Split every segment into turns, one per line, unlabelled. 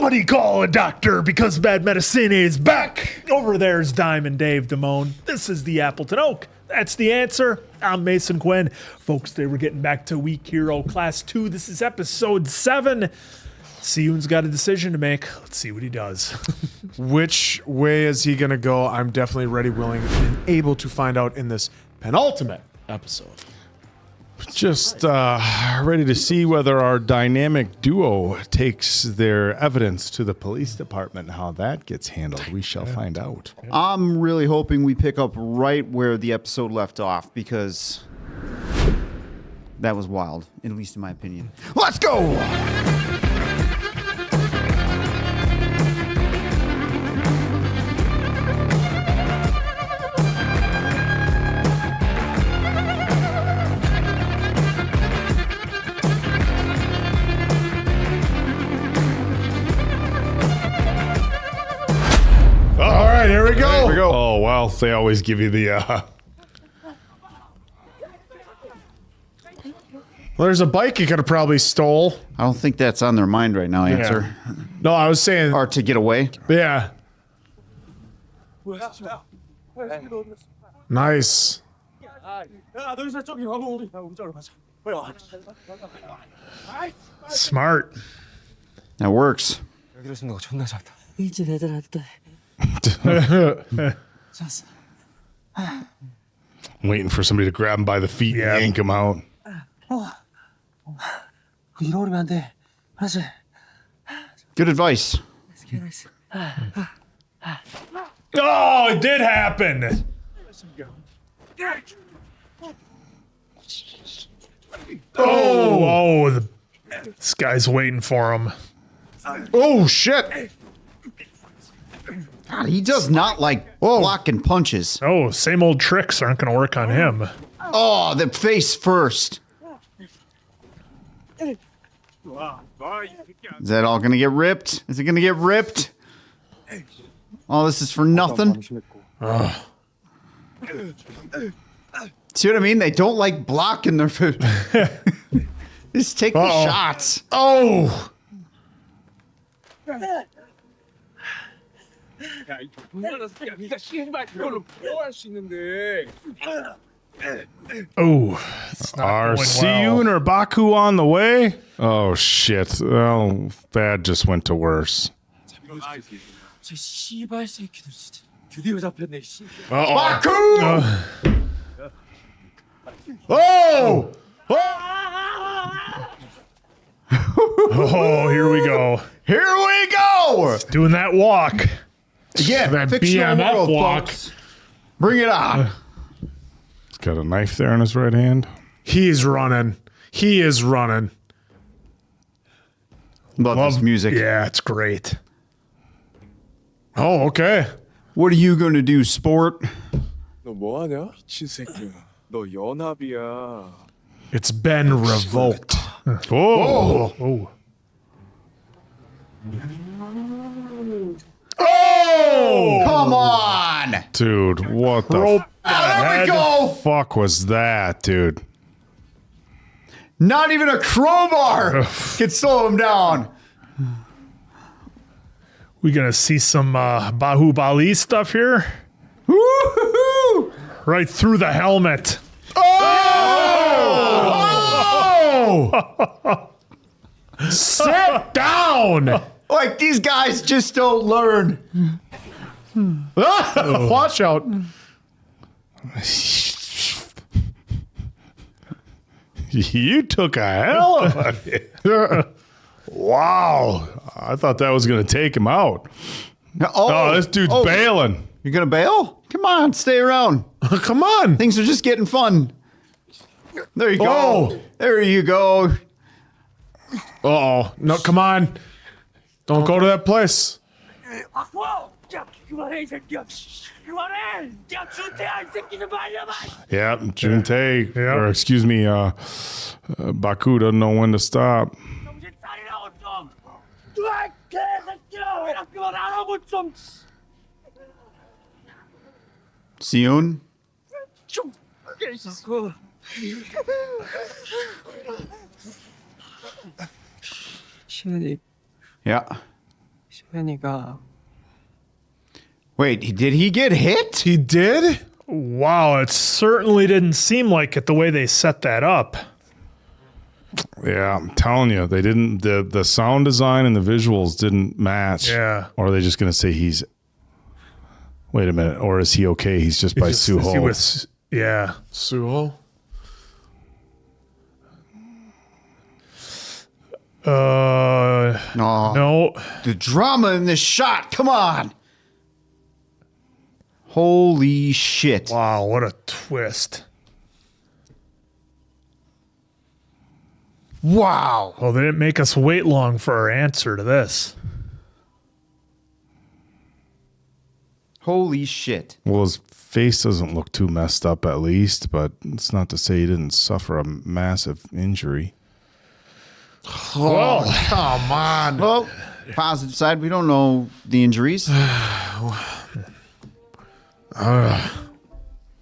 Somebody call a doctor because bad medicine is back. Over there's Diamond Dave Damone. This is the Appleton Oak. That's the answer. I'm Mason Quinn. Folks, today we're getting back to Week Hero Class 2. This is episode 7. Si-eun's got a decision to make. Let's see what he does.
Which way is he going to go? I'm definitely ready, willing, and able to find out in this penultimate episode.
Just ready to see whether our dynamic duo takes their evidence to the police department and how that gets handled. We shall find out.
I'm really hoping we pick up right where the episode left off because that was wild, at least in my opinion. Let's go!
Here we go.
There we go. Oh, well, they always give you the,
Well, there's a bike you could have probably stole.
I don't think that's on their mind right now, answer.
No, I was saying.
Or to get away.
Yeah. Nice.
Smart.
That works.
waiting for somebody to grab him by the feet and yank him out.
Good advice.
Oh, it did happen. Oh, this guy's waiting for him.
Oh, shit.
God, he does not like blocking punches.
Oh, same old tricks aren't going to work on him.
Oh, the face first. Is that all going to get ripped? Is it going to get ripped? Oh, this is for nothing. See what I mean? They don't like blocking their food. Just take the shots.
Oh.
Oh, it's not
Are
going
Si-eun
well.
or Baku on the way? Oh, shit. Well, that just went to worse.
Baku! Oh!
Oh, here we go.
Here we go.
Doing that walk.
Again,
That
fictional
BMF
world,
walk.
folks. Bring it on.
He's got a knife there in his right hand.
He's running. He is running.
Love this music.
Yeah, it's great.
Oh, okay.
What are you going to do, sport?
너 뭐하냐? 미친 새끼야. 너 연합이야.
It's been revoked.
Oh!
Oh.
Oh!
Come on.
Dude, what the
Rope.
There we go.
fuck was that, dude?
Not even a crowbar can slow him down.
We gonna see some Bahubali stuff here?
Woo-hoo-hoo.
Right through the helmet.
Oh! Sit down!
Like, these guys just don't learn.
Watch out.
You took a hell of a... Wow. I thought that was going to take him out. Oh, this dude's bailing.
You're going to bail? Come on, stay around.
Come on.
Things are just getting fun. There you go.
Oh.
There you go.
Uh-oh. No, come on. Don't go to that place.
Yeah, Jun-tae, or excuse me, Baku doesn't know when to stop.
Si-eun?
시은이
Yeah.
시은이가
Wait, did he get hit?
He did?
Wow, it certainly didn't seem like it the way they set that up.
Yeah, I'm telling you, they didn't. The sound design and the visuals didn't match.
Yeah.
Or are they just going to say he's? Wait a minute. Or is he okay? He's just by
Just-
Soo
he
Ho.
was- yeah.
Suho?
No.
No.
The drama in this shot. Come on. Holy shit.
Wow, what a twist.
Wow.
Well, they didn't make us wait long for our answer to this.
Holy shit.
Well, his face doesn't look too messed up, at least, but it's not to say he didn't suffer a massive injury.
Oh, come on.
Well, positive side, we don't know the injuries.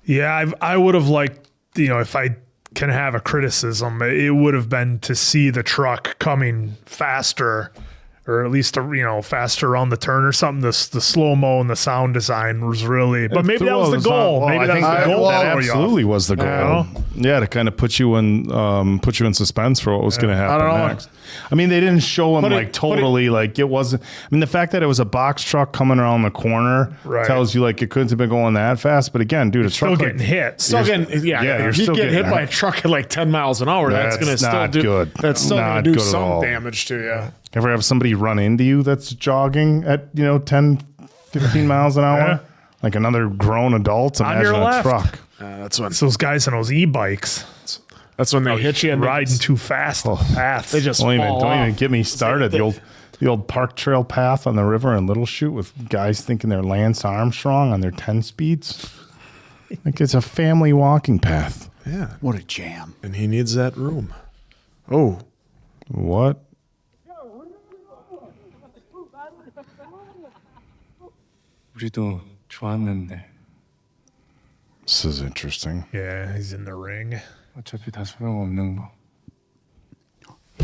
Yeah, I would have liked, if I can have a criticism, it would have been to see the truck coming faster, or at least faster around the turn or something. The slow-mo and the sound design was really, but maybe that was the goal. Maybe that was the goal.
That
for you.
absolutely was the goal. Yeah, to kind of put you in suspense for what was going to happen
I don't know.
next. I mean, they didn't show him
But
like it wasn't. I mean, the fact that it was a box truck coming around the corner
Right.
tells you like it couldn't have been going that fast. But again, dude, a
Still
truck
getting hit.
Still getting,
you're
if you
still
get hit
getting
by a
hit.
truck at like 10 miles an hour, that's going to
That's
still
not
do
good.
That's still going
Not
to do
good at
some
all.
damage to you.
Ever have somebody run into you that's jogging at 10, 15 miles an hour,
Yeah.
like another grown adult?
On
Imagine
your
a
left.
truck.
That's when
It's those guys on those e-bikes
that's when they hit you and
riding too fast on the path.
they just
Don't even
fall off.
get me started. The old park trail path on the river in Little Chute with guys thinking they're Lance Armstrong on their 10 speeds. Like it's a family walking path.
Yeah,
What a jam.
and he needs that room. Oh,
What?
우리도 좋았는데
This is interesting.
Yeah, he's in the ring.
어차피 다 소용없는 거.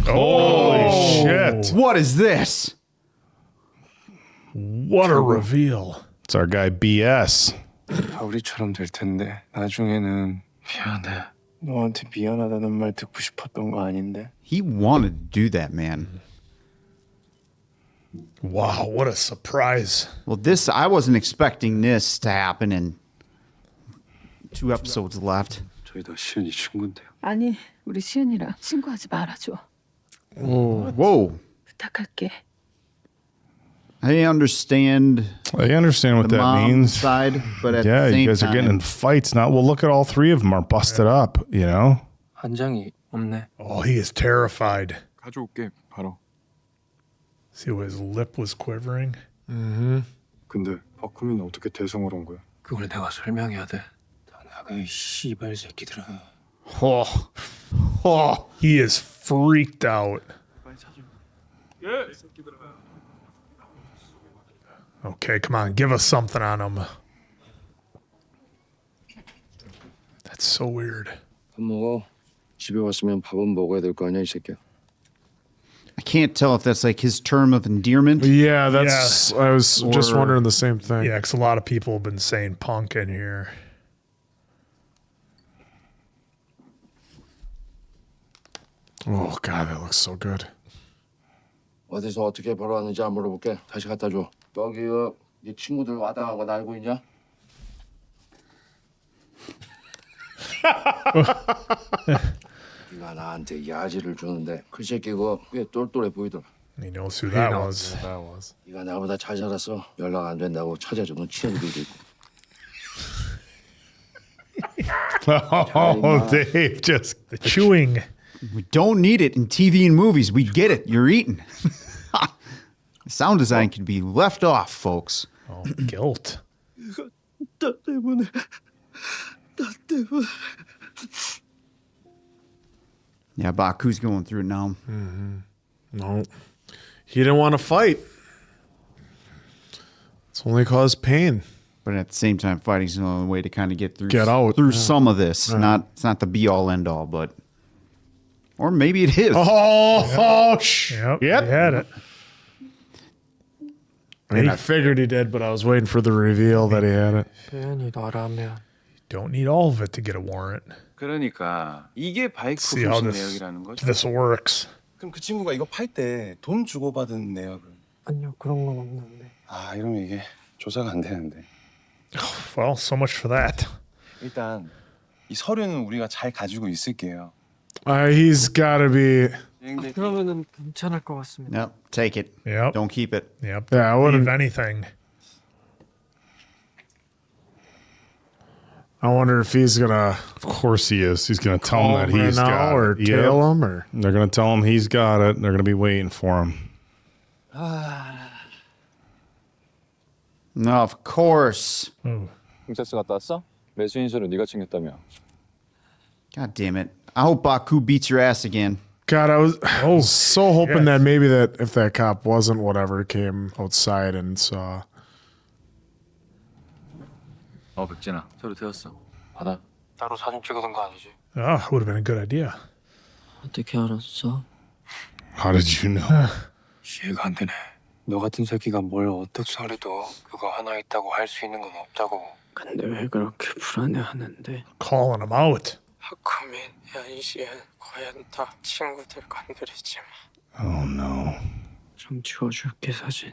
Holy shit.
What is this?
What a reveal.
It's our guy BS.
다 우리처럼 될 텐데 나중에는 미안해. 너한테 미안하다는 말 듣고 싶었던 거 아닌데.
He wanted to do that, man.
Wow, what a surprise.
Well, I wasn't expecting this to happen in 2 episodes left.
저희 다 시은이 친구인데요.
아니, 우리 시은이랑 친구하지 말아줘.
Whoa.
부탁할게.
I understand
I understand what
the
that
mom
means.
side, but at
Yeah,
the same
you guys
time,
are getting in fights now. Well, look at all three of them are busted up,
한 장이 없네.
Oh, he is terrified.
가져올게 바로.
See how his lip was quivering?
근데 박후민이 어떻게 대성을 온 거야?
그걸 내가 설명해야 돼. 다 나가 이 씨발 새끼들아.
He is freaked out. Okay, come on, give us something on him. That's so weird.
밥 먹어. 집에 왔으면 밥은 먹어야 될 거 아니야, 이 새끼야.
I can't tell if that's like his term of endearment.
yeah, that's. I was just
Or-
wondering the same thing.
Yeah, because a lot of people have been saying punk in here.
Oh god, that looks so good.
어디서 어떻게 벌어왔는지 안 물어볼게. 다시 갖다 줘. 여기 네 친구들 와다 간 거 알고 있냐? 네가 나한테 야지를 주는데 그 새끼 그거 꽤 똘똘해 보이더라.
He knows who that was.
That was.
네가 나보다 잘 살았어. 연락 안 된다고 찾아주는 친구들도 있고.
Oh, Dave just.
The chewing.
We don't need it in TV and movies. We get it. You're eating. Sound design can be left off, folks.
Oh, guilt.
나 때문에.
Yeah, Baku's going through it now.
No, he didn't want to fight. It's only caused pain.
But at the same time, fighting's the only way to kind of get through
Out.
some of this. It's not the be all end all, but or maybe it is.
Oh,
Yep, he had it.
I mean, I figured he did, but I was waiting for the reveal that he had it.
세연이 너라면
Don't need all of it to get a warrant.
그러니까 이게 바이크
See how
소식
this
내역이라는 거죠?
this works.
그럼 그 친구가 이거 팔 때 돈 주고받은 내역은?
아니요 그런 건 없는데.
아 이러면 이게 조사가 안 되는데.
Well, so much for that.
일단 이 서류는 우리가 잘 가지고 있을게요.
He's gotta be.
그러면은 괜찮을 것 같습니다.
Nope, take it.
Yep.
Don't keep it.
Yep.
Yeah, I wouldn't-
leave anything.
I wonder if he's gonna
Of course he is. He's going to tell him
call
that
him right
he's
now
got
or
it. Yep.
tail him or.
They're going to tell him he's got it. They're going to be waiting for him.
No, of course.
경찰서 갔다 왔어? 매수인 서류 네가 챙겼다며.
God damn it. I hope Baku beats your ass again.
God, I was so hoping
yes.
that maybe that if that cop wasn't whatever came outside and saw.
백진아, 서류 되었어. 받아.
따로 사진 찍어둔 거 아니지?
Oh, would have been a good idea.
어떻게 알았어?
How did you know?
이해가 안 되네. 너 같은 새끼가 뭘 어떻게 서류도 그거 하나 있다고 할 수 있는 건 없다고. 근데 왜 그렇게 불안해하는데?
Calling him out.
하쿠민, 연시엔, 고현탁 친구들 건드리지 마.
Oh no.
좀 지워줄게 사진.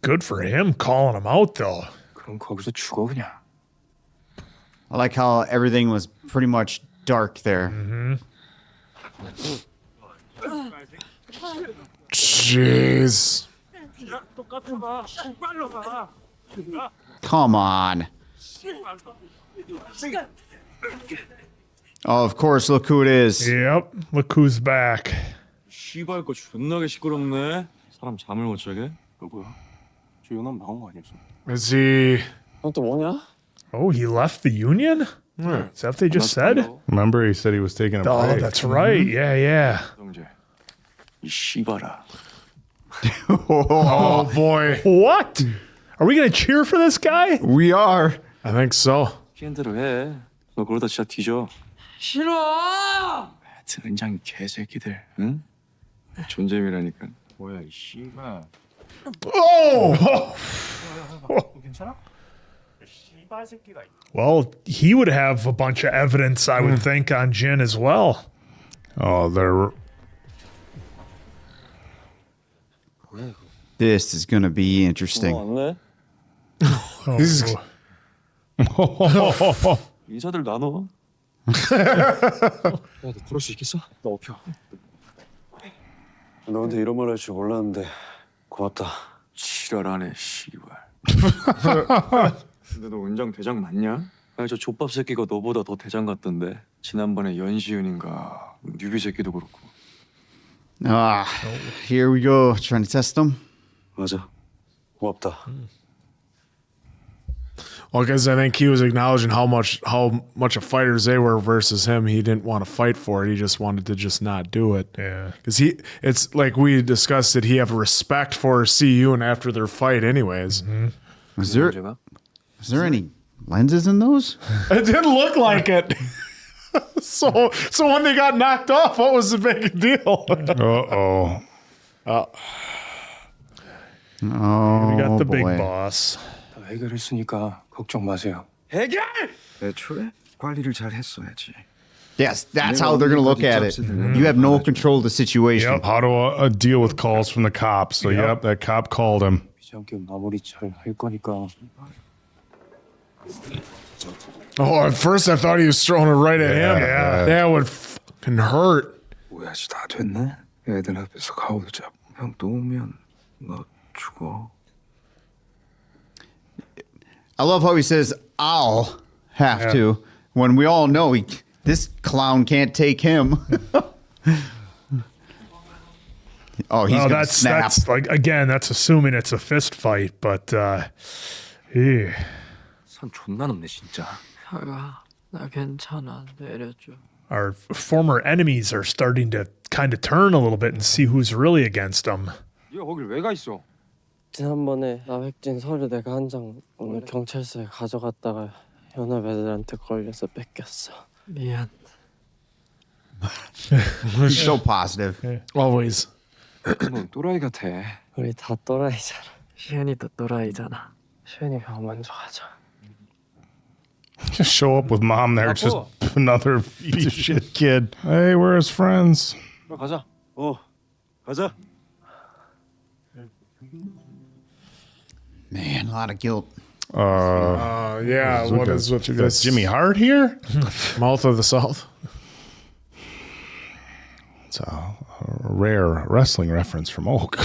Good for him calling him out, though.
그럼 거기서 죽어 그냥.
I like how everything was pretty much dark there.
Jeez.
Come on. Oh, of course, look who it is.
Yep. Look who's back.
씨발 거 존나게 시끄럽네. 사람 잠을 못 자게.
너 뭐야? 저 연합 나온 거 아니었어?
Is he?
또 뭐냐?
Oh, he left the Union? Is that what they just said?
Remember, he said he was taking a
Oh,
break.
that's right. Yeah, yeah.
정재. 이 씨발아.
Oh boy.
What? Are we going to cheer for this guy?
We are.
I think so.
시킨 대로 해. 너 그러다 진짜 뒤져.
싫어!
하여튼 은장 개새끼들. 응? 존재미라니까. 뭐야 이 씨발.
Oh!
Well, he would have a bunch of evidence, I would think, on Jin as well.
Oh, they're.
This is going to be interesting.
왔네.
He's-
인사들 나눠. 야, 너 그럴 수 있겠어? 너 업혀.
너한테 이런 말 할 줄 몰랐는데 고맙다.
지랄하네 씨발. 근데 너 은장 대장 맞냐? 아니 저 족밥 새끼가 너보다 더 대장 같던데. 지난번에 연시은인가 뉴비 새끼도 그렇고.
Ah, here we go. Trying to test them.
맞아. 고맙다.
Well, because I think he was acknowledging how much of fighters they were versus him. He didn't want to fight for it. He just wanted to just not do it.
Yeah.
Because it's like we discussed. Did he have respect for Seo after their fight, anyways?
Was there any lenses in those?
It didn't look like it. So when they got knocked off, what was the big deal?
Uh-oh.
Oh,
We got the big
boy.
boss.
다 해결했으니까 걱정 마세요.
애초에 관리를 잘 했어야지.
Yes, that's how they're going to look at it. You have no control of the situation.
Yep.
How to deal with calls from the cops. So, yep, that cop called him.
비장께 마무리 잘 할 거니까.
Oh, at first I thought he was throwing it right at him.
Yeah.
That would fucking hurt.
오야지 다 됐네. 애들 앞에서 가오도 잡고 형 또 오면 너 죽어.
I love how he says, I'll have to, when we all know this clown can't take him. Oh, he's
Oh,
going to
that's
snap.
like, again, that's assuming it's a fist fight, but yeah.
선 존나 넘네 진짜.
혀가 나 괜찮아 내려줘.
Our former enemies are starting to kind of turn a little bit and see who's really against them.
네가 거길 왜 가 있어?
지난번에 나 백진 서류 내가 한 장 오늘 경찰서에 가져갔다가 연합 애들한테 걸려서 뺏겼어. 미안.
He's so positive.
Always.
넌 또라이 같아.
우리 다 또라이잖아. 시은이도 또라이잖아. 시은이가 먼저 가자.
Just show up with mom there, just another piece of shit kid. Hey, where are his friends?
가자. 가자.
Man, a lot of guilt.
Yeah, what is with
you got
this?
Jimmy Hart here?
Mouth of the South.
It's a rare wrestling reference from Oak.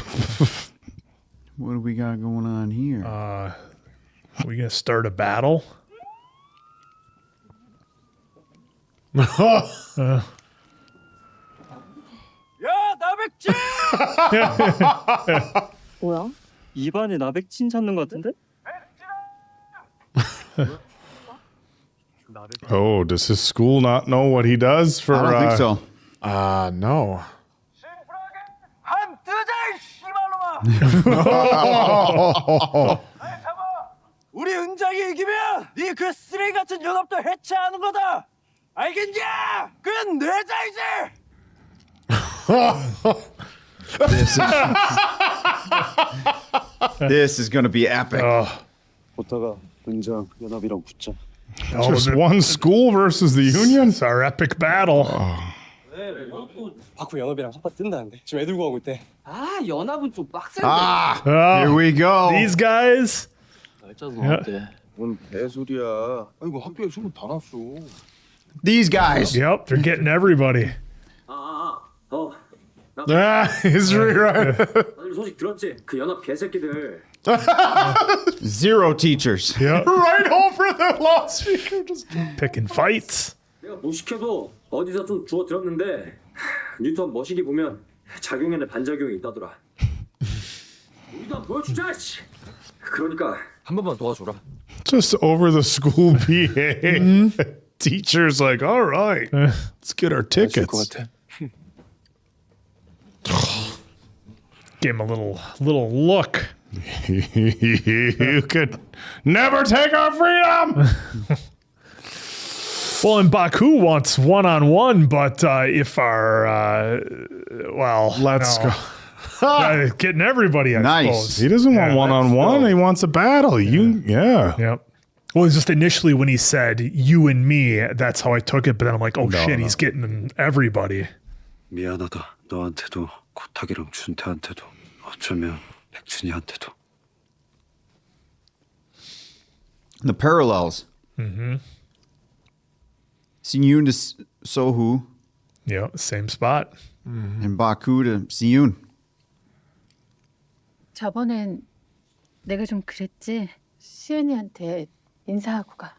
What do we got going on here?
We gonna start a battle?
야, 나 백진!
뭐야?
입안에 나 백진 찾는 것 같은데?
Oh, does his school not know what he does for?
I don't think so.
No.
한 뜨자, 이 씨발놈아! 우리 은장이 이기면 네 그 쓰레기 같은 연합도 해체하는 거다! 알겠냐? 그건 내자 이제!
This is going to be epic.
보다가 은장 연합이랑 붙자.
Just one school versus the union?
It's our epic battle.
바쿠 연합이랑 한판 뜬다는데 지금 애들 구하고 있대.
아 연합은 좀 빡센데.
Here we go.
These guys.
날짜도 나왔대.
뭔 개소리야. 아이고 학교에 소문 다 났어.
These guys.
Yep, they're getting everybody.
He's right.
다들 소식 들었지? 그 연합 개새끼들.
Zero teachers.
Yep,
Right over the loudspeaker. Just
picking fights.
내가 뭐 시켜도 어디서 좀 주워 들었는데 뉴턴 머시기 보면 작용에는 반작용이 있다더라. 우리도 한번 보여주자. 씨. 그러니까 한 번만 도와줘라.
Just over the school PA. Teacher's like, all right, let's get our tickets.
Give him a little look.
You could never take our freedom.
Well, and Baku wants one-on-one, but if our
let's go.
getting everybody, I
Nice.
suppose.
He doesn't want one-on-one. He wants a battle. Yeah.
Yep. Well, it's just initially when he said you and me, that's how I took it. But then I'm like, oh shit, he's getting everybody.
미안하다. 너한테도 고탁이랑 준태한테도 어쩌면 백준이한테도.
The parallels. Si-eun to Sohu
Yeah, same spot.
and Baku to Si-eun.
저번엔 내가 좀 그랬지. 시은이한테 인사하고 가.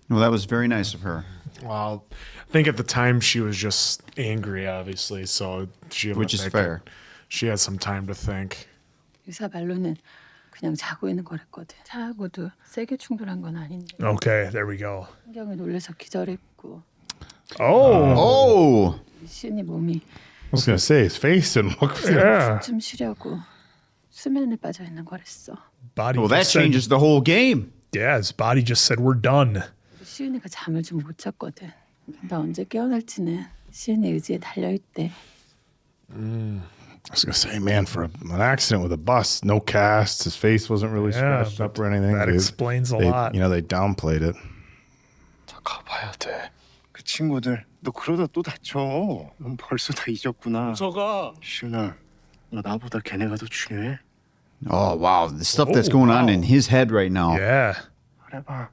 Well, that was very nice of her.
Well, I think at the time she was just angry, obviously. So she,
Which is fair.
She had some time to think.
의사 말로는 그냥 자고 있는 거랬거든. 차하고도 세게 충돌한 건 아닌데.
Okay, there we go.
신경에 놀라서 기절했고.
Oh,
시은이 몸이
I was gonna say his face didn't look.
yeah.
좀 쉬려고 수면에 빠져 있는 거랬어.
Body.
Well, that
just said-
changes the whole game.
Yeah, his body just said we're done.
시은이가 잠을 좀 못 잤거든. 나 언제 깨어날지는 시은이 의지에 달려있대.
I was gonna say, man, for an accident with a bus, no casts, his face wasn't really
Yeah,
scratched up or anything.
that explains a lot.
You know, they downplayed it.
다 가봐야 돼. 그 친구들 너 그러다 또 다쳐. 넌 벌써 다 잊었구나.
저가
시은아, 너 나보다 걔네가 더 중요해?
Oh, wow. The stuff that's going on in his head right now.
Yeah.
말해봐.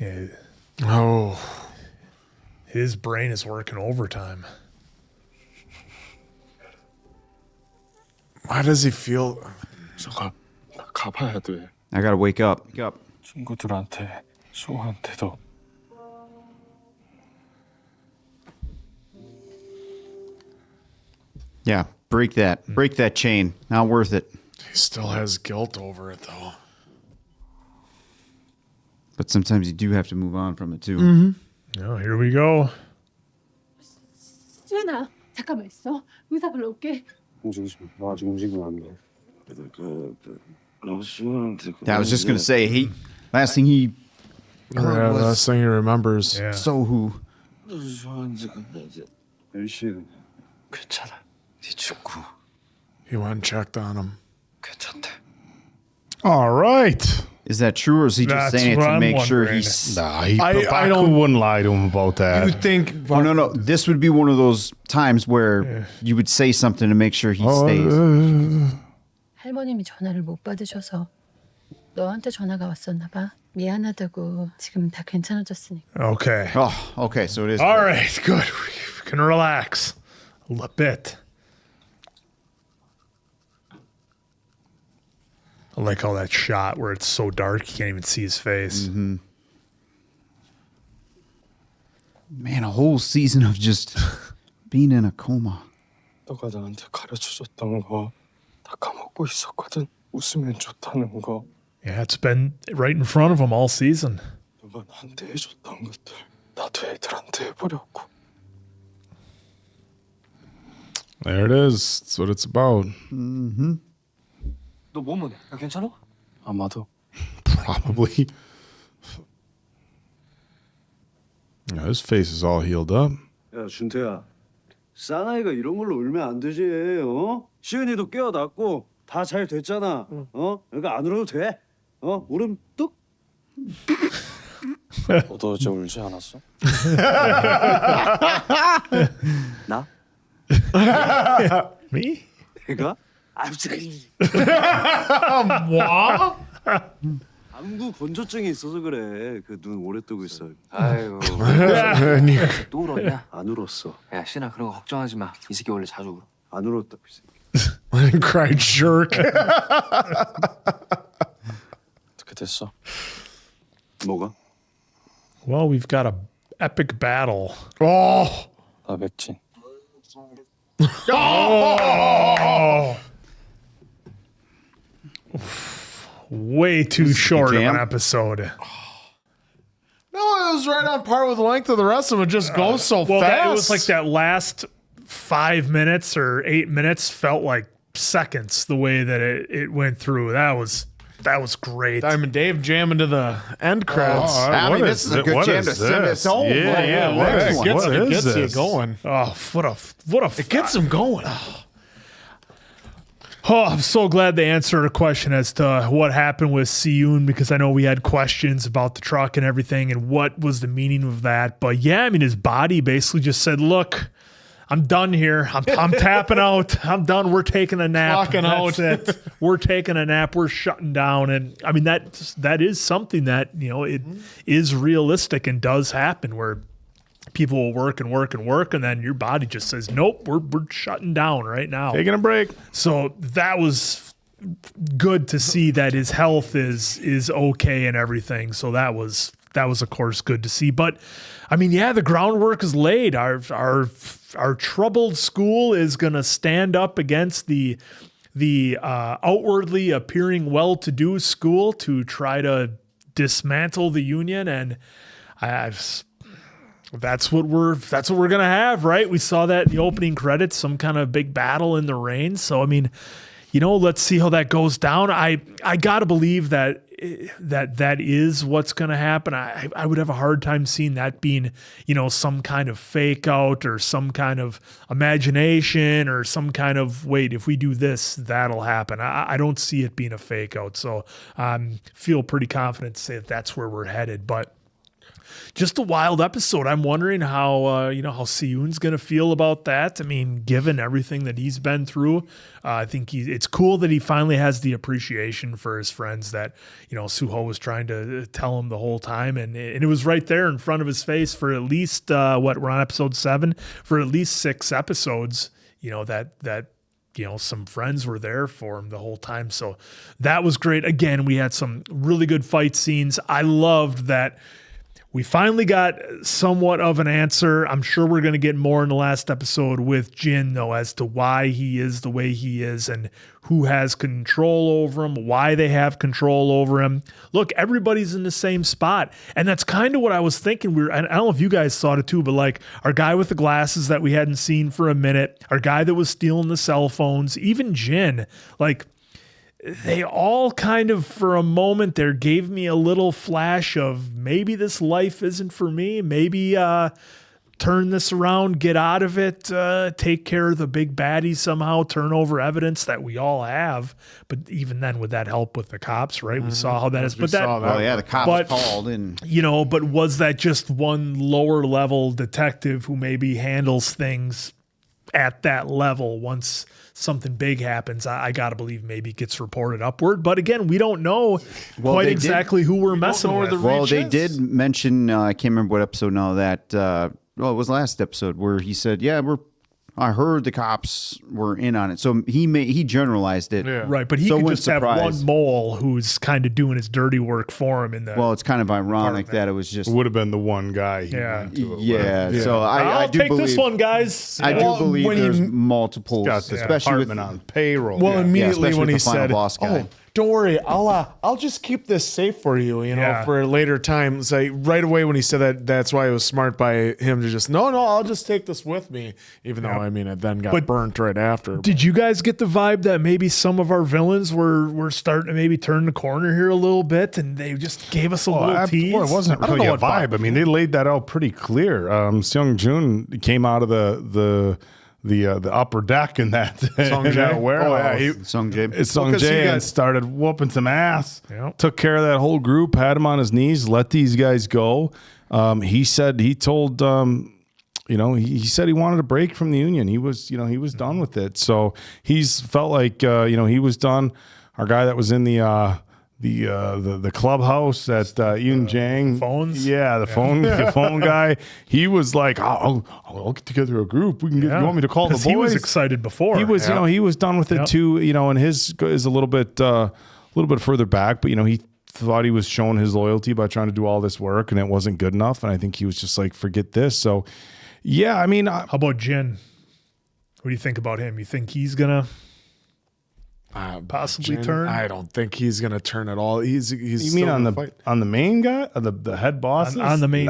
Yeah.
Oh,
His brain is working overtime.
why does he feel?
저가 나 가봐야 돼.
I gotta wake up. Wake up.
친구들한테, 소한테도.
Yeah, break that chain. Not worth it.
He still has guilt over it, though.
But sometimes you do have to move on from it too.
Oh, here we go.
시은아, 잠깐만 있어. 의사 불러올게.
움직이지 마. 너 아직 움직이면 안 돼. 너 시은한테.
Yeah, I was just gonna say last thing he heard
Yeah,
was
last thing he remembers.
Yeah.
Sohu.
시은한테 열심히. 괜찮아. 네 친구.
He went and checked on him.
괜찮대.
All right.
Is that true, or is he just
That's
saying it
what
to
I'm
make sure
wondering.
he's...
Nah,
I
Baku
don't-
wouldn't lie to him about that.
You think?
Oh, no. This would be one of those times where you would say something to make sure he stays.
할머님이 전화를 못 받으셔서 너한테 전화가 왔었나 봐. 미안하다고. 지금 다 괜찮아졌으니까.
Okay.
Oh, okay. So it is.
All right, good. We can relax a bit. I like how that shot where it's so dark you can't even see his face.
Man, a whole season of just being in a coma.
너가 나한테 가르쳐줬던 거 다 까먹고 있었거든. 웃으면 좋다는 거.
Yeah, it's been right in front of him all season.
너가 나한테 해줬던 것들 나도 애들한테 해보려고.
There it is. That's what it's about.
너 몸은 괜찮아? 아마도.
Probably. Yeah, his face is all healed up.
야 준태야, 사나이가 이런 걸로 울면 안 되지. 시은이도 깨어났고 다 잘 됐잖아. 그러니까 안 울어도 돼. 울음 뚝.
너도 어제 울지 않았어?
나?
Me?
내가? 아유지.
What?
안구 건조증이 있어서 그래. 그 눈 오래 뜨고 있어.
아이고.
And
또 울었냐?
안 울었어.
야 신아 그런 거 걱정하지 마. 이 새끼 원래 자주 울어.
안 울었다고.
cried jerk.
어떻게 됐어?
뭐가?
Well, we've got a epic battle.
Oh.
나 백진.
Oh. Way too short of an episode.
No, it was right on par with the length of the rest of it. Just goes so
Well,
fast.
it was like that last 5 minutes or 8 minutes felt like seconds the way that it went through. That was great.
Diamond Dave jamming to the end credits.
I mean, this is a good jam to send us home.
It gets you
this?
going.
Oh, what a
It gets him going.
Oh, I'm so glad they answered a question as to what happened with Si-eun, because I know we had questions about the truck and everything and what was the meaning of that. But yeah, I mean, his body basically just said, look, I'm done here. I'm tapping out. I'm done. We're taking a nap.
Clocking out.
That's it. We're taking a nap. We're shutting down. And I mean, that is something that, it is realistic and does happen, where people will work and work and work, and then your body just says, nope, we're shutting down right now.
taking a break.
So that was good to see that his health is okay and everything. So that was of course good to see. But I mean, yeah, the groundwork is laid. Our troubled school is gonna stand up against the outwardly appearing well-to-do school to try to dismantle the union, and that's what we're gonna have, right? We saw that in the opening credits, some kind of big battle in the rain. So I mean, let's see how that goes down. I gotta believe that is what's gonna happen. I would have a hard time seeing that being, some kind of fake out or some kind of imagination or some kind of, wait, if we do this, that'll happen. I don't see it being a fake out. So feel pretty confident to say that that's where we're headed. But just a wild episode. I'm wondering how how Si-eun's going to feel about that. I mean, given everything that he's been through, I think it's cool that he finally has the appreciation for his friends that, Suho was trying to tell him the whole time. And it was right there in front of his face for at least, we're on episode 7, for at least 6 episodes, that some friends were there for him the whole time. So that was great. Again, we had some really good fight scenes. I loved that we finally got somewhat of an answer. I'm sure we're going to get more in the last episode with Jin, though, as to why he is the way he is and who has control over him, why they have control over him. Look, everybody's in the same spot. And that's kind of what I was thinking. I don't know if you guys thought it too, but like our guy with the glasses that we hadn't seen for a minute, our guy that was stealing the cell phones, even Jin, like, they all kind of, for a moment there, gave me a little flash of maybe this life isn't for me. Maybe turn this around, get out of it, take care of the big baddie somehow, turn over evidence that we all have. But even then, would that help with the cops, right? We saw how that is. But that,
Oh yeah, the cops called and
but was that just one lower level detective who maybe handles things at that level? Once something big happens, I gotta believe maybe it gets reported upward. But again, we don't know quite exactly who we're messing with.
Well, they did mention, I can't remember what episode now, that it was last episode where he said, yeah, I heard the cops were in on it. So he generalized it.
Yeah.
Right, but he could just have one mole who's kind of doing his dirty work for him in the.
Well, it's kind of ironic that it was just
would have been the one guy.
So I do
take
believe
this one, guys.
I do believe there's multiple,
got this
especially with
on payroll.
Well, immediately when he said,
boss guy.
"Oh, don't worry, I'll just keep this safe for you, for a later time." It's like right away when he said that, that's why it was smart by him to just no, I'll just take this with me, even though I mean it then got burnt right after.
Did you guys get the vibe that maybe some of our villains were starting to maybe turn the corner here a little bit, and they just gave us a little tease?
Well, it wasn't really a vibe. I mean, they laid that out pretty clear. Seo Jun came out of the upper deck in that warehouse.
Sung Jae.
Sung Jae and started whooping some ass. Yep. Took care of that whole group, had him on his knees, let these guys go. He said he said he wanted a break from the union. He was done with it. So he's felt like he was done. Our guy that was in the clubhouse at Eunjang
phones.
Yeah, the phone guy. He was like, I'll get together a group. We can get. You want me to call the boys?
He was excited before.
He was, he was done with it too. And his is a little bit further back, but he thought he was showing his loyalty by trying to do all this work, and it wasn't good enough. And I think he was just like, forget this. So, yeah, I mean,
how about Jin? What do you think about him? You think he's gonna? Possibly turn.
I don't think he's gonna turn at all. He's
you mean on the main guy, the head boss
on the main?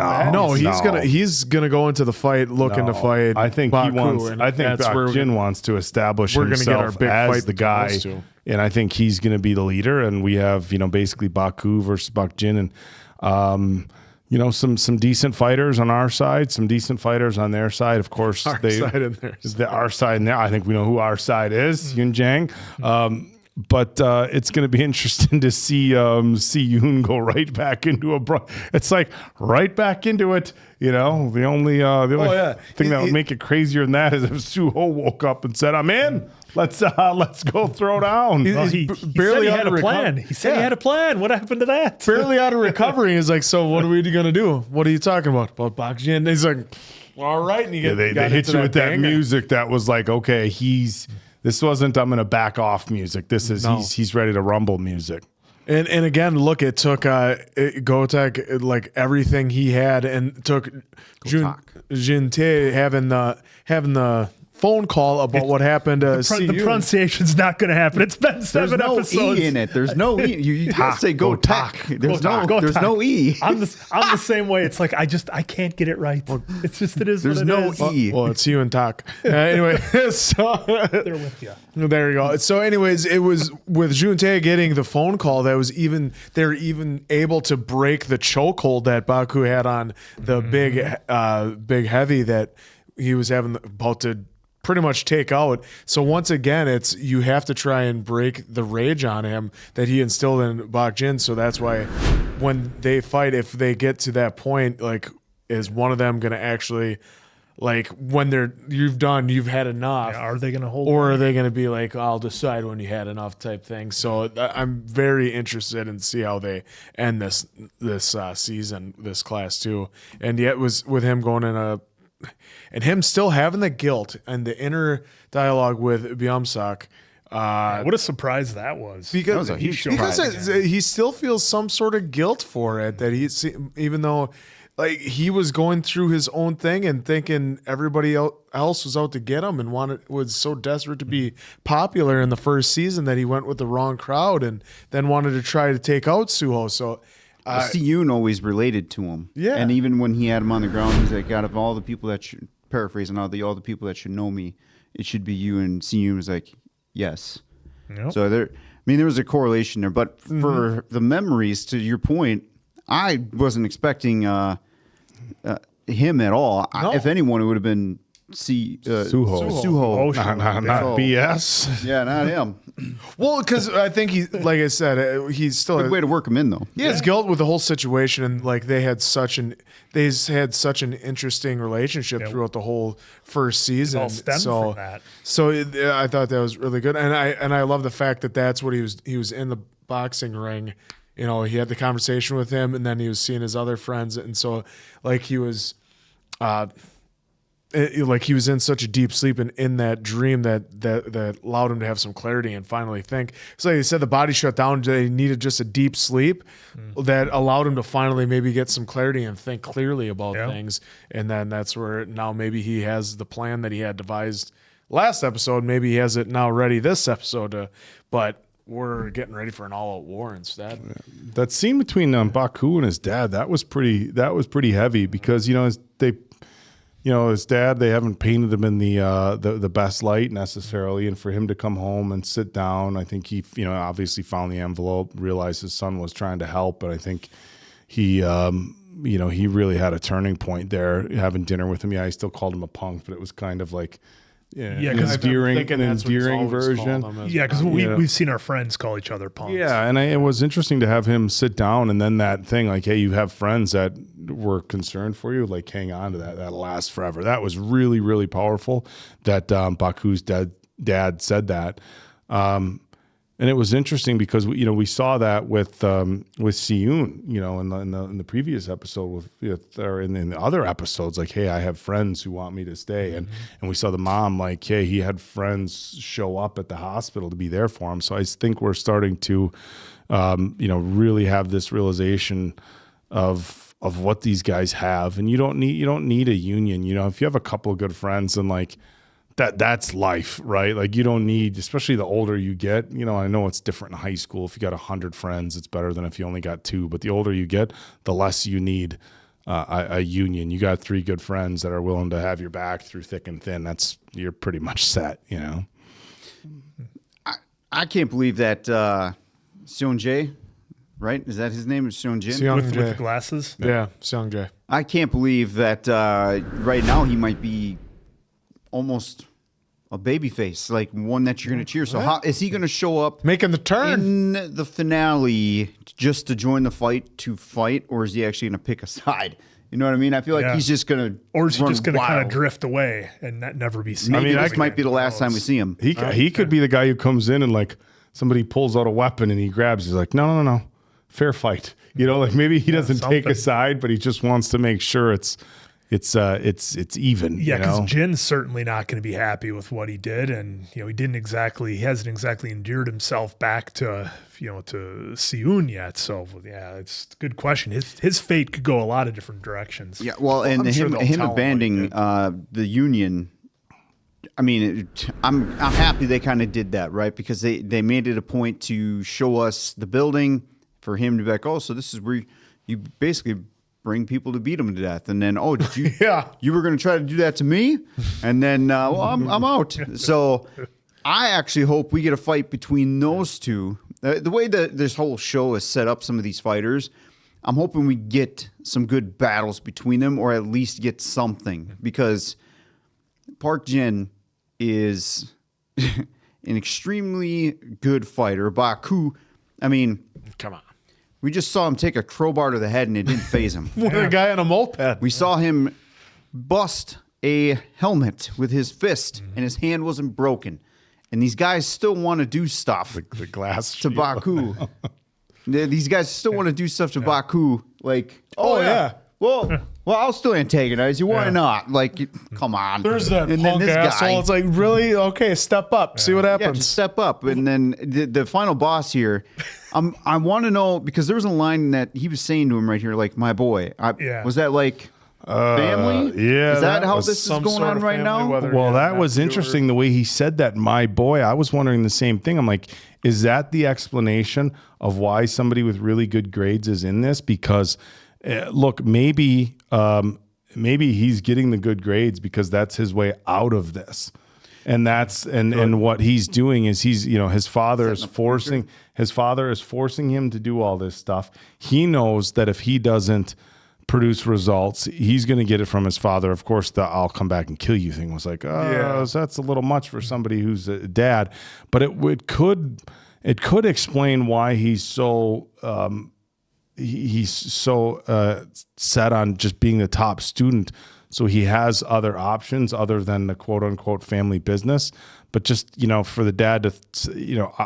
He's gonna go into the fight looking to fight.
I think
Baku,
he wants. I think Baek-jin wants to establish himself as the guy, and I think he's gonna be the leader. And we have basically Baku versus Baek-jin, and some decent fighters on our side, some decent fighters on their side. Of course,
our side and theirs.
Our side and there. I think we know who our side is, Eunjang. But it's going to be interesting to see Si-eun go right back into it's like right back into it. The only thing that would make it crazier than that is if Suho woke up and said, "I'm in. Let's go throw down."
He barely had a plan. He said he had a plan. What happened to that?
Barely out of recovery. He's like, "So what are we gonna do? What are you talking about Baek-jin?" He's like, "All right." And
they hit you with that music that was like, okay, this wasn't I'm gonna back off music. This is he's ready to rumble music.
And again, look, it took Gotek like everything he had, and took Jun-tae having the phone call about what happened to
the pronunciation's not going to happen. It's been 7 episodes.
There's no E in it. There's no E. You gotta say go tak. There's no E.
I'm the same way. It's like I can't get it right. It's just it is.
There's no E.
Well, it's you and Tak. Anyway, so
they're with you.
There you go. So, anyways, it was with Jun-tae getting the phone call that was they're even able to break the chokehold that Baku had on the big heavy that he was about to pretty much take out. So once again, you have to try and break the rage on him that he instilled in Baek-jin. So that's why when they fight, if they get to that point, like, is one of them going to actually, like, when you've had enough,
are they going to hold
or are they going to be like, I'll decide when you had enough type thing? So I'm very interested in see how they end this season, this class too. And yet was with him going in and him still having the guilt and the inner dialogue with Byung-sak.
What a surprise that was.
Because
that was a huge surprise.
He still feels some sort of guilt for it, that even though like he was going through his own thing and thinking everybody else was out to get him and was so desperate to be popular in the first season that he went with the wrong crowd and then wanted to try to take out Suho. So
Si-eun always related to him.
Yeah.
And even when he had him on the ground, he's like, out of all the people that should, paraphrasing, all the people that should know me, it should be you. And Si-eun was like, yes.
Yep.
So there was a correlation there. But for the memories, to your point, I wasn't expecting him at all.
No.
If anyone, it would have been Suho.
Not BS.
Yeah, not him.
Well, because I think like I said, he's still
Good way to work him in, though.
He has guilt with the whole situation, and like they had such an interesting relationship throughout the whole first season.
It all stemmed from that.
So I thought that was really good, and I love the fact that that's what he was in the boxing ring. You know, he had the conversation with him, and then he was seeing his other friends, and so like he was. Like he was in such a deep sleep and in that dream that allowed him to have some clarity and finally think. So like he said, the body shut down. They needed just a deep sleep that allowed him to finally maybe get some clarity and think clearly about things. And then that's where now maybe he has the plan that he had devised last episode. Maybe he has it now ready this episode. But we're getting ready for an all-out war instead.
That scene between Baku and his dad, that was pretty heavy because his dad, they haven't painted him in the best light necessarily, and for him to come home and sit down, I think he obviously found the envelope, realized his son was trying to help, but I think he he really had a turning point there having dinner with him. Yeah, I still called him a punk, but it was kind of like an endearing version.
Yeah, because we've seen our friends call each other punks.
Yeah, and it was interesting to have him sit down and then that thing like, hey, you have friends that were concerned for you, like hang on to that lasts forever. That was really, really powerful that Baku's dad said that. And it was interesting because we saw that with Si-eun, in the previous episode or in the other episodes, like, hey, I have friends who want me to stay, and we saw the mom like, hey, he had friends show up at the hospital to be there for him. So I think we're starting to, really have this realization of what these guys have, and you don't need a union. If you have a couple of good friends and like. That's life, right? Like you don't need, especially the older you get, I know it's different in high school. If you got 100 friends, it's better than if you only got 2. But the older you get, the less you need a union. You got 3 good friends that are willing to have your back through thick and thin. You're pretty much set,
I can't believe that Seon-jae, right? Is that his name? Seon-jin?
With the glasses?
Yeah, Seon-jae.
I can't believe that right now he might be almost a baby face, like one that you're going to cheer. So how is he going to show up
making the turn
in the finale just to join the fight to fight, or is he actually going to pick a side? You know what I mean? I feel like he's just going to,
or is he just going to kind of drift away and never be seen?
Maybe this might be the last time we see him.
He could be the guy who comes in and like somebody pulls out a weapon and he grabs. He's like, no, fair fight. Like maybe he doesn't take a side, but he just wants to make sure it's even.
Yeah, because Jin's certainly not going to be happy with what he did, and he hasn't exactly endeared himself back to Si-eun yet. So yeah, it's a good question. His fate could go a lot of different directions.
Yeah, well, and him abandoning the union. I mean, I'm happy they kind of did that, right? Because they made it a point to show us the building for him to be like, oh, so this is where you basically bring people to beat them to death, and then did you? You were going to try to do that to me, and then I'm out. So I actually hope we get a fight between those two. The way that this whole show has set up some of these fighters, I'm hoping we get some good battles between them, or at least get something, because Park Jin is an extremely good fighter. Baku, I mean,
come on.
We just saw him take a crowbar to the head and it didn't faze him.
A guy on a moped.
We saw him bust a helmet with his fist and his hand wasn't broken. And these guys still want to do stuff
the glass
to Baku. These guys still want to do stuff to Baku. Like, well, I'll still antagonize you. Why not? Like, come on.
There's that punk asshole. It's like, really? Okay, step up. See what happens.
Yeah, just step up. And then the final boss here, I want to know, because there was a line that he was saying to him right here, like, my boy. Was that like family?
Yeah.
Is that how this is going on right now?
Well, that was interesting the way he said that, my boy. I was wondering the same thing. I'm like, is that the explanation of why somebody with really good grades is in this? Because look, maybe he's getting the good grades because that's his way out of this. And that's and what he's doing is his father is forcing him to do all this stuff. He knows that if he doesn't produce results. He's going to get it from his father. Of course, the "I'll come back and kill you" thing was like, so that's a little much for somebody who's a dad. But it could explain why he's so set on just being the top student. So he has other options other than the quote unquote family business. But just, for the dad to,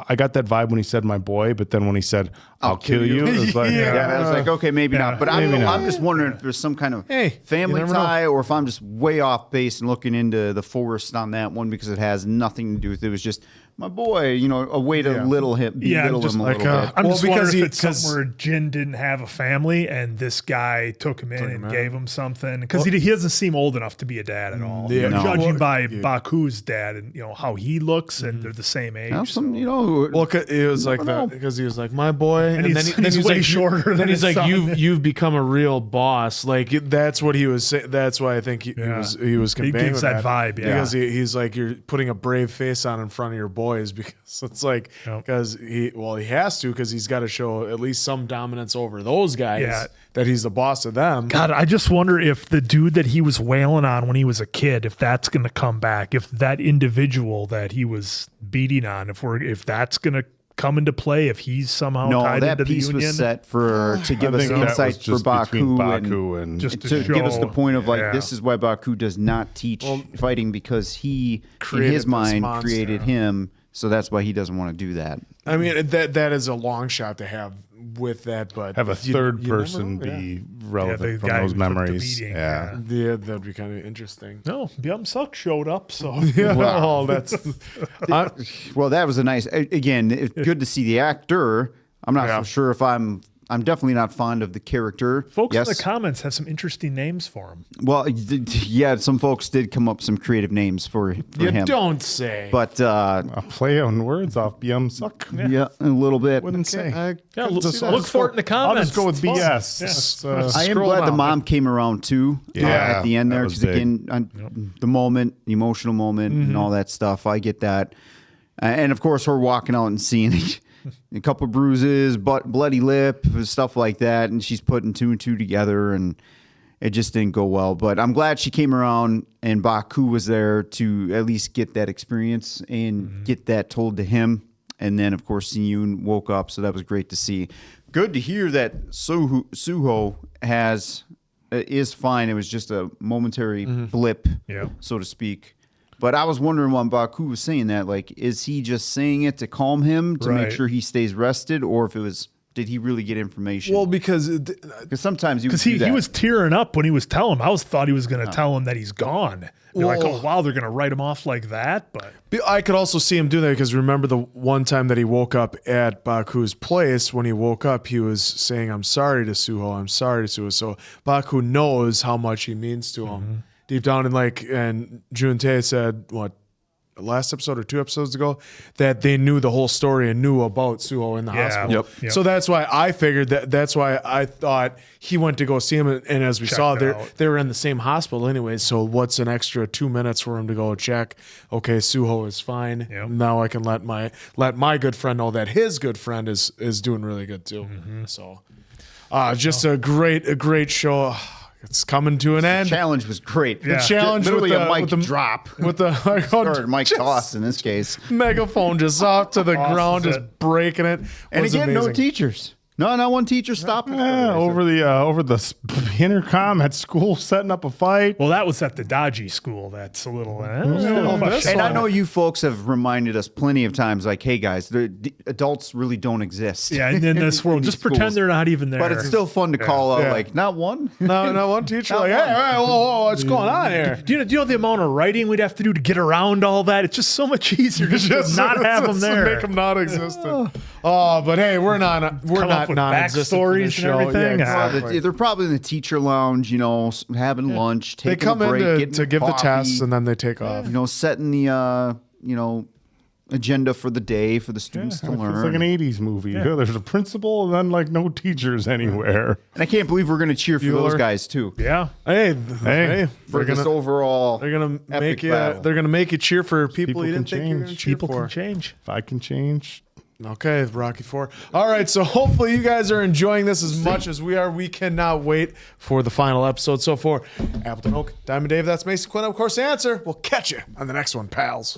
I got that vibe when he said "my boy," but then when he said "I'll kill you," it was like,
I was like, okay, maybe not. But I'm just wondering if there's some kind of family tie, or if I'm just way off base and looking into the forest on that one, because it has nothing to do with it. It was just my boy, a way to belittle him a little bit.
I'm just wondering if it's something where Jin didn't have a family and this guy took him in and gave him something, because he doesn't seem old enough to be a dad at all. Judging by Baku's dad and how he looks, and they're the same age.
It was like that because he was like my boy, and then he's
way
like
shorter. Then
he's like
son.
you've become a real boss. Like that's what he was saying. That's why I think he was conveying
he gives that vibe,
because he's like, you're putting a brave face on in front of your boys, because it's like because he has to, because he's got to show at least some dominance over those guys that he's the boss of them.
God, I just wonder if the dude that he was wailing on when he was a kid, if that's going to come back, if that individual that he was beating on, if that's going to come into play, if he's somehow tied into the Union.
That piece was set to give us insight for Baku and
just
to give us the point of this is why Baku does not teach fighting, because he, in his mind, created him. So that's why he doesn't want to do that.
I mean, that is a long shot to have with that, but
have a third person be relevant from those memories.
That'd be kind of interesting.
No, Byung-suk showed up, so
well, that's
well, that was a nice. Again, it's good to see the actor. I'm not so sure if I'm definitely not fond of the character.
Folks in the comments have some interesting names for him.
Well, some folks did come up with some creative names for him.
Don't say.
But
a play on words off Byung-suk.
Yeah, a little bit.
Wouldn't say.
Look for it in the comments.
I'll just go with BS.
I am glad the mom came around too at the end there, because again, the emotional moment and all that stuff. I get that. And of course, her walking out and seeing a couple of bruises, bloody lip, stuff like that, and she's putting two and two together, and it just didn't go well. But I'm glad she came around and Baku was there to at least get that experience and get that told to him. And then, of course, Si-eun woke up, so that was great to see. Good to hear that Suho is fine. It was just a momentary blip, so to speak. But I was wondering when Baku was saying that, like, is he just saying it to calm him to make sure he stays rested, or if it was, did he really get information?
Well, because
sometimes
he was tearing up when he was telling him. I thought he was going to tell him that he's gone. They're like, oh wow, they're going to write him off like that. But
I could also see him do that, because remember the one time that he woke up at Baku's place. When he woke up, he was saying, "I'm sorry to Suho. I'm sorry to Suho." So Baku knows how much he means to him. Deep down, and Jun-tae said, last episode or 2 episodes ago, that they knew the whole story and knew about Suho in the hospital.
Yep.
So that's why I figured that's why I thought he went to go see him. And as we saw, they were in the same hospital anyways. So what's an extra 2 minutes for him to go check? Okay, Suho is fine. Yep. Now I can let my good friend know that his good friend is doing really good too. So just a great show. It's coming to an end.
The challenge was great.
The challenge
literally
with
a mic
with the
drop.
With the
mic toss in this case.
Megaphone just off to the ground, just breaking it.
And again, no teachers. No, not one teacher stopped.
Over the intercom at school, setting up a fight.
Well, that was at the dodgy school. That's a little.
And I know you folks have reminded us plenty of times, like, hey guys, the adults really don't exist.
Yeah, in this world, just pretend they're not even there.
But it's still fun to call out, like, not one.
No, not one teacher. Like, hey, whoa, what's going on here?
Do you know the amount of writing we'd have to do to get around all that? It's just so much easier just to not have them there.
Make them non-existent. Oh, but hey, we're not non-existent
backstories and everything.
Yeah, exactly.
They're probably in the teacher lounge, having lunch, taking
they come
a break,
in to give
coffee,
the tests, and then they take off.
Setting the agenda for the day for the students to learn.
It's like an 80s movie. Yeah. There's a principal and then like no teachers anywhere.
And I can't believe we're going to cheer for those guys too.
Yeah.
Hey,
for this overall,
they're going to make you cheer for people you didn't think you were going to cheer
People
for.
Can change.
If I can change,
Okay, Rocky 4. All right, so hopefully you guys are enjoying this as much as we are. We cannot wait for the final episode. So for Appleton Oak, Diamond Dave, that's Mason Quinn. Of course, the answer. We'll catch you on the next one, pals.